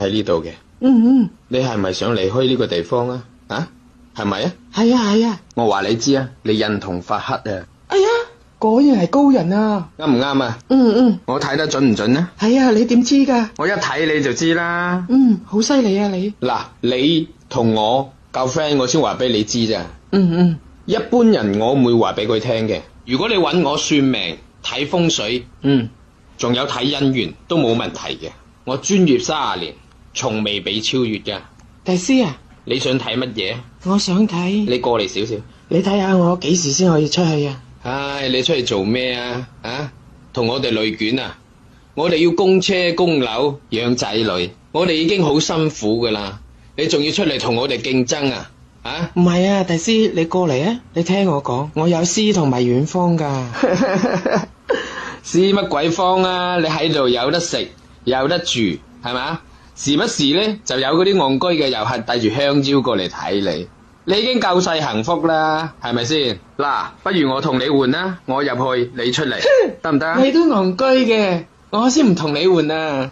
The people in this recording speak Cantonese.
喺呢度嘅。你係咪想離開呢個地方啊？啊，係咪啊？係啊係啊。我話你知啊，你印堂發黑啊。哎呀，果然係高人啊。啱唔啱啊？我睇得準唔準呢？係啊，你點知噶？我一睇你就知啦。好犀利啊你。嗱，你同我夠 friend，我先話俾你知咋。一般人我唔會話俾佢聽嘅。如果你揾我算命、睇風水，仲有睇姻緣都冇問題嘅。我專業30年，從未被超越噶。大師啊，你想睇乜嘢？我想睇。你過嚟少少。你睇下我幾時先可以出去啊？唉，你出去做咩啊？啊，同我哋累卷啊！我哋要供車供樓養仔女，我哋已經好辛苦噶啦，你仲要出嚟同我哋競爭啊？啊？唔係啊，大師你過嚟啊！你聽我講，我有詩同埋遠方噶。詩乜鬼方啊？你喺度有得食有得住係咪？時不時咧就有嗰啲戇居嘅遊客帶住香蕉過嚟睇你，你已經夠晒幸福啦，係咪先？嗱，不如我同你換啦，我入去你出嚟，得唔得？你都戇居嘅，我先唔同你換啊！